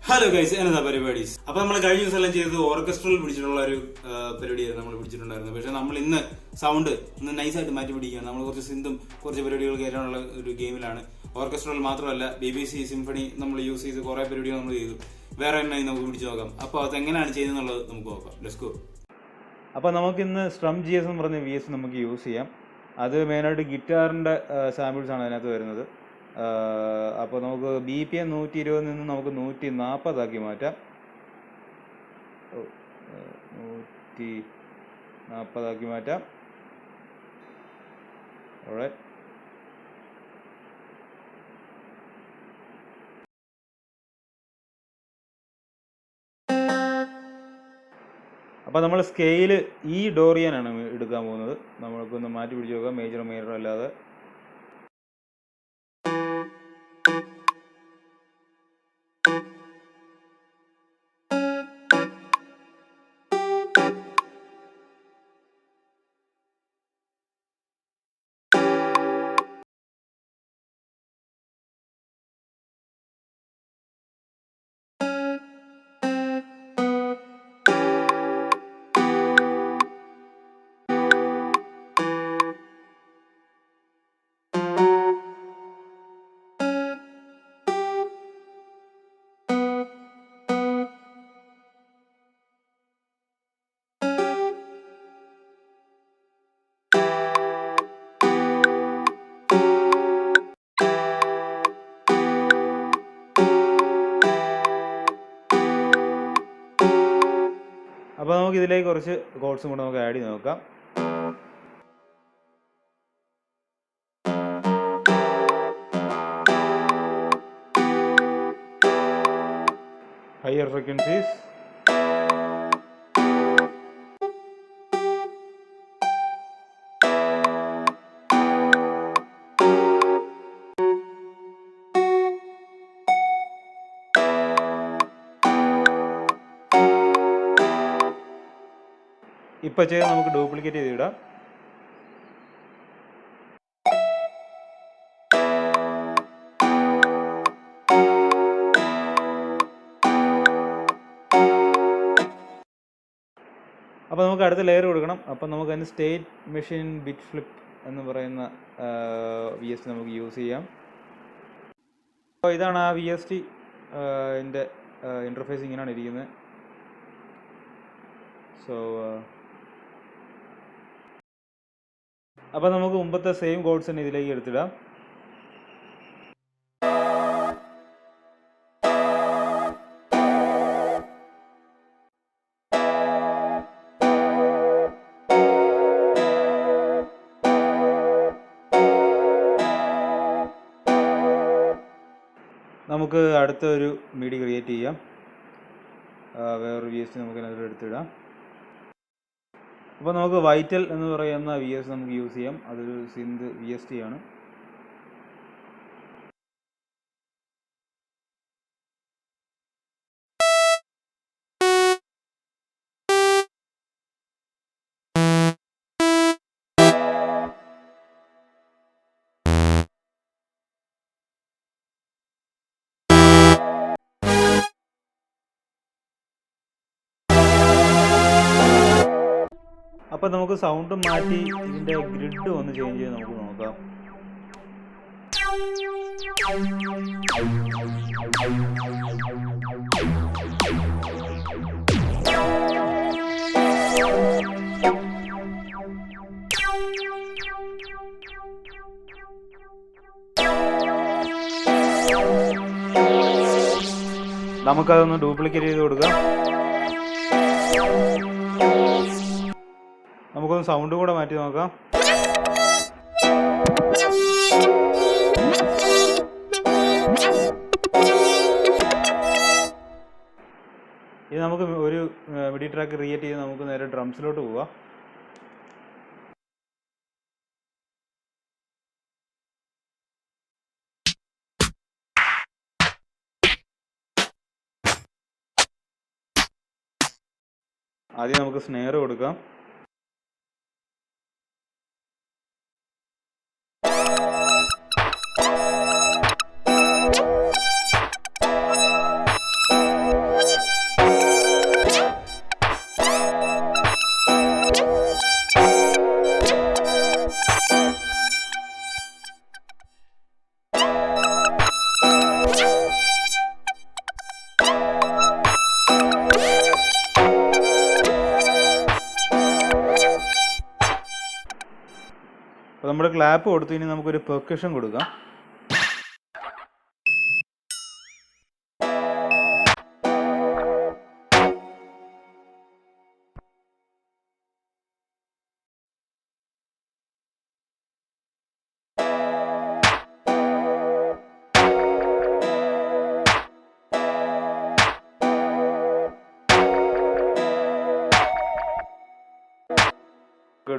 Hello guys, എന്നതാ പരിപാടീസ്. അപ്പൊ നമ്മൾ കഴിഞ്ഞ ദിവസം ചെയ്തത് ഓർക്കസ്ട്രയിൽ പിടിച്ചിട്ടുള്ള ഒരു പരിപാടിയായിരുന്നു നമ്മൾ പിടിച്ചിട്ടുണ്ടായിരുന്നത്. പക്ഷെ നമ്മൾ ഇന്ന് സൗണ്ട് ഒന്ന് നൈസായിട്ട് മാറ്റി പിടിക്കുകയാണ്. നമ്മൾ കുറച്ച് സിന്തും കുറച്ച് പരിപാടികൾ കയറ്റാനുള്ള ഒരു ഗെയിമിലാണ്. ഓർക്കസ്ട്രയിൽ മാത്രമല്ല, BBC സിംഫണി നമ്മൾ യൂസ് ചെയ്ത് കുറെ പരിപാടികൾ നമ്മൾ ചെയ്തു. വേറെ എണ്ണ നമുക്ക് പിടിച്ചു നോക്കാം. അപ്പോൾ അതെങ്ങനെയാണ് ചെയ്യുന്നത് നമുക്ക് നോക്കാം. Let's go. അപ്പോൾ നമുക്കിന്ന് സ്ട്രം GS എന്ന് പറഞ്ഞ VS നമുക്ക് യൂസ് ചെയ്യാം. അത് മെയിനായിട്ട് ഗിറ്റാറിൻ്റെ സാമ്പിൾസ് ആണ് അതിനകത്ത് വരുന്നത്. അപ്പോൾ നമുക്ക് BPM 120 നിന്ന് നമുക്ക് 140 ആക്കി മാറ്റാം. 140 ആക്കി മാറ്റാം. ഓൾറൈറ്റ്. അപ്പോൾ നമ്മൾ സ്കെയില് ഈ ഡോറിയനാണ് എടുക്കാൻ പോകുന്നത്. നമ്മൾക്കൊന്ന് മാറ്റി പിടിച്ച് നോക്കാം, മേജർ അല്ലാതെ. അപ്പോൾ നമുക്ക് ഇതിലേക്ക് കുറച്ച് കോഡ്സും കൂടെ നമുക്ക് ആഡ് ചെയ്ത് നോക്കാം. ഹയർ ഫ്രീക്വൻസീസ്, ഇപ്പോൾ ചെയ്ത് നമുക്ക് ഡ്യൂപ്ലിക്കേറ്റ് ചെയ്തിടാം. അപ്പോൾ നമുക്ക് അടുത്ത ലെയർ കൊടുക്കണം. അപ്പോൾ നമുക്ക് അതിന് സ്റ്റേറ്റ് മെഷീൻ ബിറ്റ് ഫ്ലിപ്പ് എന്ന് പറയുന്ന VST നമുക്ക് യൂസ് ചെയ്യാം. അപ്പോൾ ഇതാണ് ആ VST ൻ്റെ ഇൻ്റർഫേസ്. ഇങ്ങനെയാണ് ഇരിക്കുന്നത്. സോ അപ്പോൾ നമുക്ക് മുമ്പത്തെ സെയിം കോഡ്സ് തന്നെ ഇതിലേക്ക് എടുത്തിടാം. നമുക്ക് അടുത്ത ഒരു MIDI ക്രിയേറ്റ് ചെയ്യാം. വേറൊരു VST നമുക്ക് അതിനകത്ത് എടുത്തിടാം. അപ്പോൾ നമുക്ക് വൈറ്റൽ എന്ന് പറയുന്ന VS നമുക്ക് യൂസ് ചെയ്യാം. അതൊരു സിന്ത് VST ആണ്. അപ്പോൾ നമുക്ക് സൗണ്ട് മാറ്റി ഇതിൻ്റെ ഗ്രിഡ് ഒന്ന് ചേഞ്ച് ചെയ്ത് നമുക്ക് നോക്കാം. നമുക്കതൊന്ന് ഡ്യൂപ്ലിക്കേറ്റ് ചെയ്ത് കൊടുക്കാം. നമുക്കൊന്ന് സൗണ്ട് കൂടെ മാറ്റി നോക്കാം. ഇത് നമുക്ക് ഒരു MIDI ട്രാക്ക് ക്രിയേറ്റ് ചെയ്ത് നമുക്ക് നേരെ ഡ്രംസിലോട്ട് പോവാം. ആദ്യം നമുക്ക് സ്നെയർ കൊടുക്കാം. നമ്മൾ ക്ലാപ്പ് കൊടുത്തു. ഇനി നമുക്കൊരു പെർക്കഷൻ കൊടുക്കാം.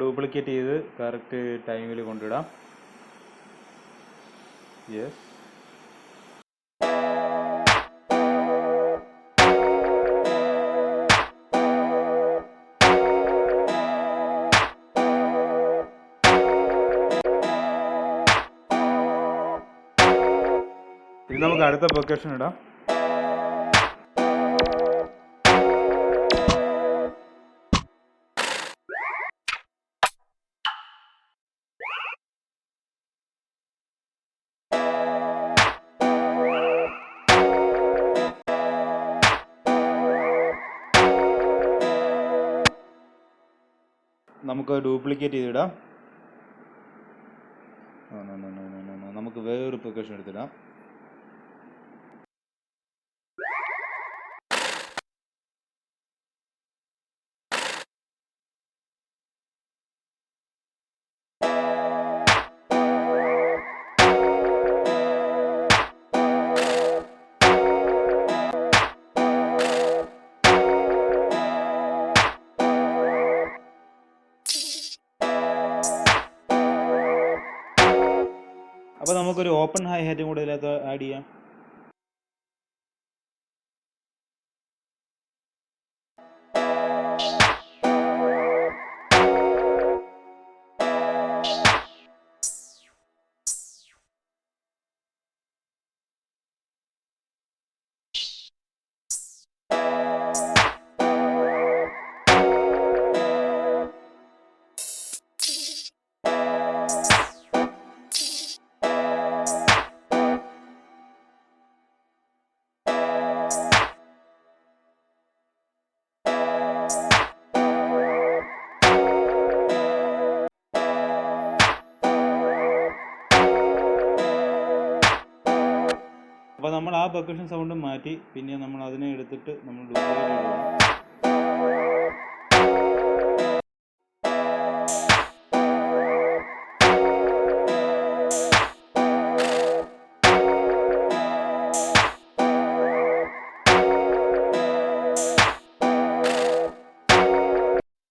ഡ്യൂപ്ലിക്കേറ്റ് ചെയ്ത് കറക്റ്റ് ടൈമിൽ കൊണ്ടിടാം. യെസ്. ഇനി നമുക്ക് അടുത്ത പെർക്കഷൻ ഇടാം. നമുക്ക് ഡ്യൂപ്ലിക്കേറ്റ് ചെയ്തിടാം. നമുക്ക് വേറൊരു പെർക്കഷൻ എടുത്തിടാം. അപ്പോൾ നമുക്കൊരു ഓപ്പൺ ഹൈ ഹാറ്റും കൂടെ ഇതിനകത്ത് ആഡ് ചെയ്യാം. അപ്പോൾ നമ്മൾ ആ പെർക്കഷൻ സൗണ്ട് മാറ്റി പിന്നെ നമ്മൾ അതിനെ എടുത്തിട്ട് നമ്മൾ ഡ്യൂപ്ലിക്കേറ്റ് ചെയ്യണം.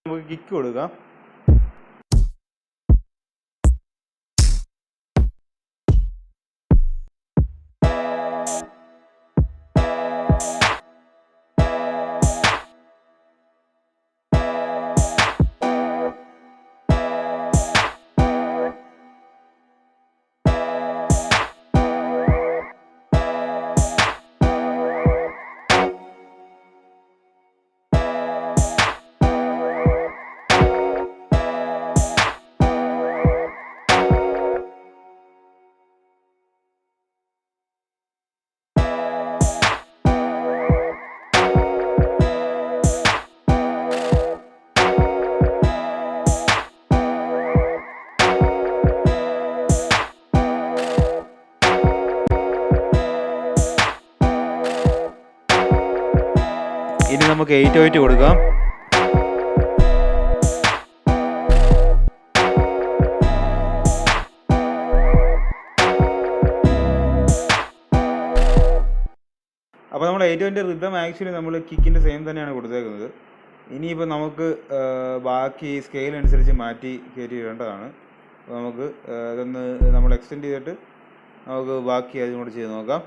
നമുക്ക് കിക്ക് കൊടുക്കാം. ഇനി നമുക്ക് 808 കൊടുക്കാം. അപ്പോൾ നമ്മൾ 808 റിതം ആക്ച്വലി നമ്മൾ കിക്കിൻ്റെ സെയിം തന്നെയാണ് കൊടുത്തേക്കുന്നത്. ഇനിയിപ്പോൾ നമുക്ക് ബാക്കി സ്കെയിൽ അനുസരിച്ച് മാറ്റി കയറ്റി ഇടേണ്ടതാണ്. അപ്പോൾ നമുക്ക് അതൊന്ന് നമ്മൾ എക്സ്റ്റെൻഡ് ചെയ്തിട്ട് നമുക്ക് ബാക്കി അതും കൂടെ ചെയ്ത് നോക്കാം.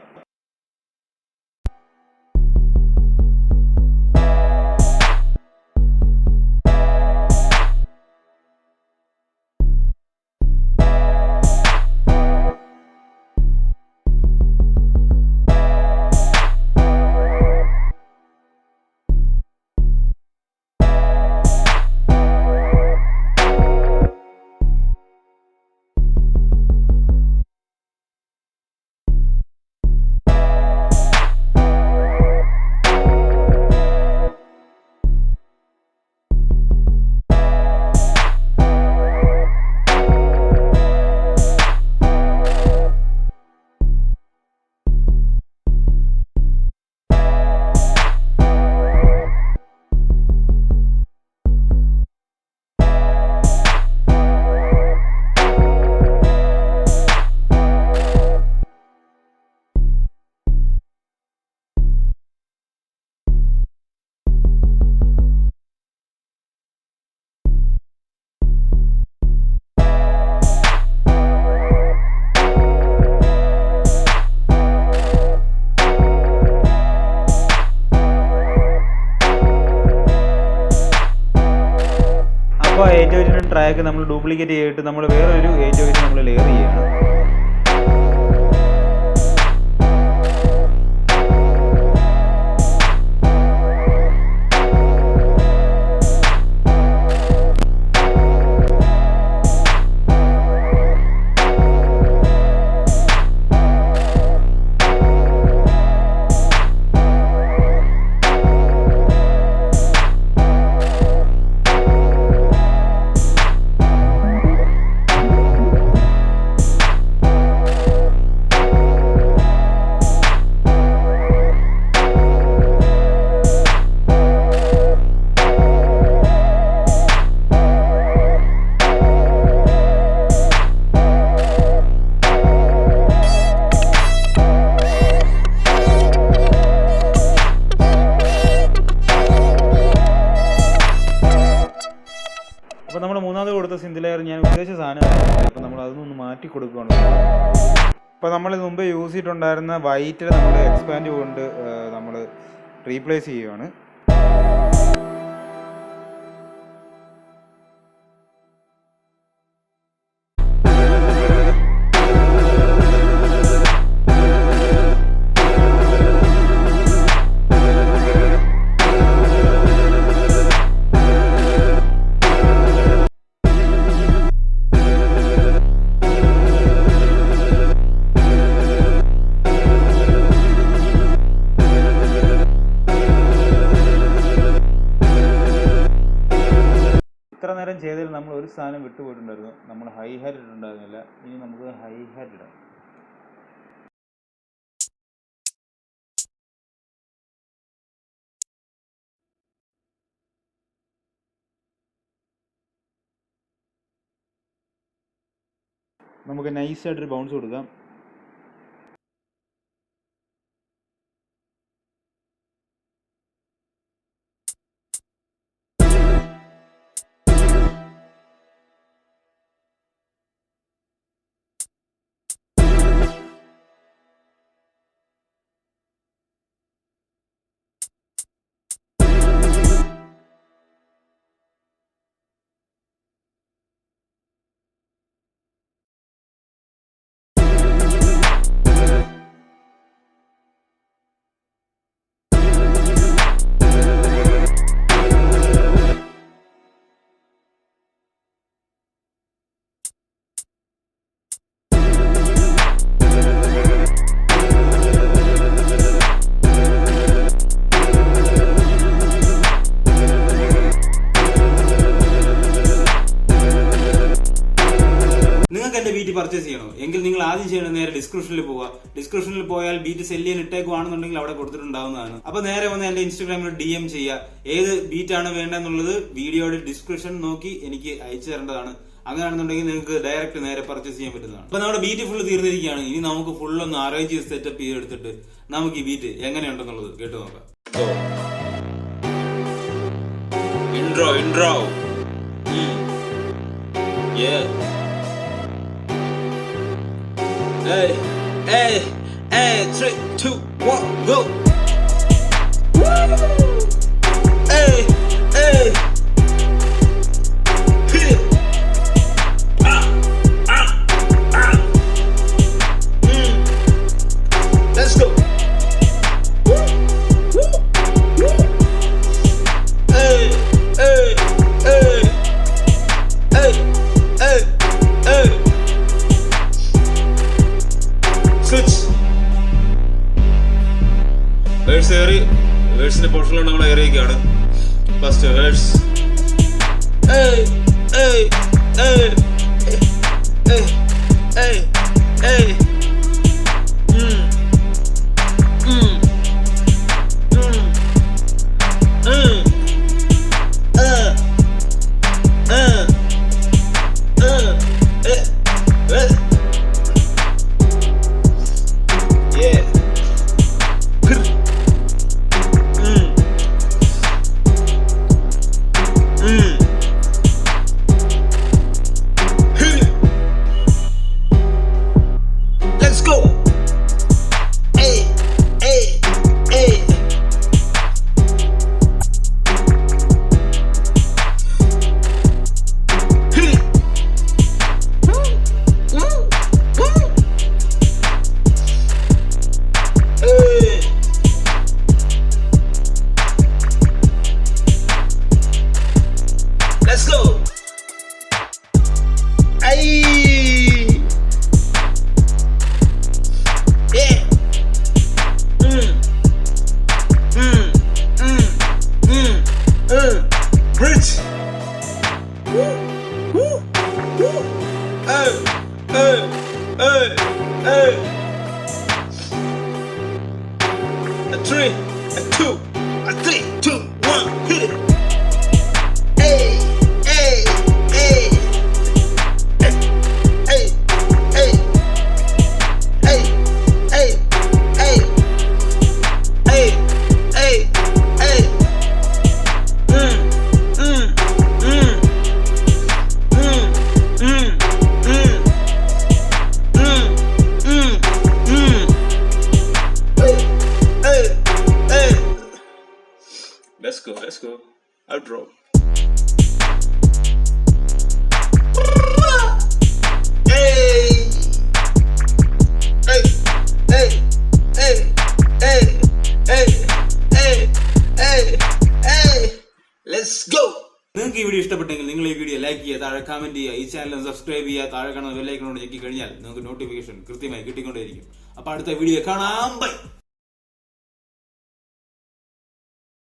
ട്രാക്ക് നമ്മൾ ഡ്യൂപ്ലിക്കേറ്റ് ചെയ്തിട്ട് നമ്മൾ വേറൊരു A2 നമ്മൾ ലെയർ ചെയ്യുകയാണ്. അപ്പോൾ നമ്മൾ മൂന്നാമത് കൊടുത്ത സിന്ത് ലെയർ ഞാൻ ഉദ്ദേശിച്ച സാധനമാണ്. അപ്പോൾ നമ്മൾ അതൊന്ന് മാറ്റി കൊടുക്കുകയാണ്. അപ്പോൾ നമ്മൾ മുമ്പ് യൂസ് ചെയ്തിട്ടുണ്ടായിരുന്ന വൈറ്റ് നമ്മൾ എക്സ്പാൻഡ് കൊണ്ട് നമ്മൾ റീപ്ലേസ് ചെയ്യുകയാണ്. ഇത്ര നേരം ചെയ്തതിൽ നമ്മൾ ഒരു സാധനം വിട്ടുപോയിട്ടുണ്ടായിരുന്നു. നമ്മൾ ഹൈ ഹാറ്റ് ഇട്ടുണ്ടായിരുന്നില്ല. ഇനി നമുക്ക് ഹൈ ഹാറ്റ് ഇടാം. നമുക്ക് നൈസായിട്ടൊരു ബൗൺസ് കൊടുക്കാം. എൻ്റെ ബീറ്റ് പർച്ചേസ് ചെയ്യണോ എങ്കിൽ നിങ്ങൾ ആദ്യം ചെയ്യണം നേരെ ഡിസ്ക്രിപ്ഷനിൽ പോവുക. ഡിസ്ക്രിപ്ഷനിൽ പോയാൽ ബീറ്റ് സെല് ചെയ്യാൻ ഇട്ടേക്കുവാണെന്നുണ്ടെങ്കിൽ അവിടെ കൊടുത്തിട്ടുണ്ടാവുന്നതാണ്. അപ്പൊ നേരെ വന്ന് എന്റെ ഇൻസ്റ്റാഗ്രാമിൽ DM ചെയ്യുക. ഏത് ബീറ്റാണ് വേണ്ടെന്നുള്ളത് വീഡിയോയുടെ ഡിസ്ക്രിപ്ഷൻ നോക്കി എനിക്ക് അയച്ചു തരേണ്ടതാണ്. അങ്ങനെയാണെന്നുണ്ടെങ്കിൽ നിങ്ങൾക്ക് ഡയറക്റ്റ് നേരെ പർച്ചേസ് ചെയ്യാൻ പറ്റുന്നതാണ്. അപ്പൊ നമ്മുടെ ബീറ്റ് ഫുള്ള് തീർന്നിരിക്കുകയാണ്. ഇനി നമുക്ക് ഫുള്ളൊന്ന് അറേഞ്ച് ചെയ്ത് സെറ്റപ്പ് ചെയ്തെടുത്തിട്ട് നമുക്ക് ഈ ബീറ്റ് എങ്ങനെയുണ്ടെന്നുള്ളത് കേട്ടു നോക്കാം. Intro Hey, hey, hey, 3, 2, 1, go. Woo! Hey, hey. Hit. Let's go. Woo! Woo! Woo! Hey, hey, hey. Hey, hey, hey. Switch. Verse area. Verse portion നമ്മൾ ഏറിയൊക്കെയാണ്. First verse. Hey, hey, hey, hey, hey, hey. Let's go. Outro. Let's go. നിങ്ങൾക്ക് ഈ video ഇഷ്ടപ്പെട്ടെങ്കിൽ നിങ്ങൾ ഈ video like ചെയ്യുക, താഴെ comment ചെയ്യുക, ഈ ചാനൽ സബ്സ്ക്രൈബ് ചെയ്യുക, താഴെ കാണുന്ന ബെല്ലൈക്കണോട് ഞെക്കി കഴിഞ്ഞാൽ നിങ്ങൾക്ക് നോട്ടിഫിക്കേഷൻ കൃത്യമായി കിട്ടിക്കൊണ്ടേയിരിക്കും. അപ്പൊ അടുത്ത വീഡിയോ കാണാം. ബൈ.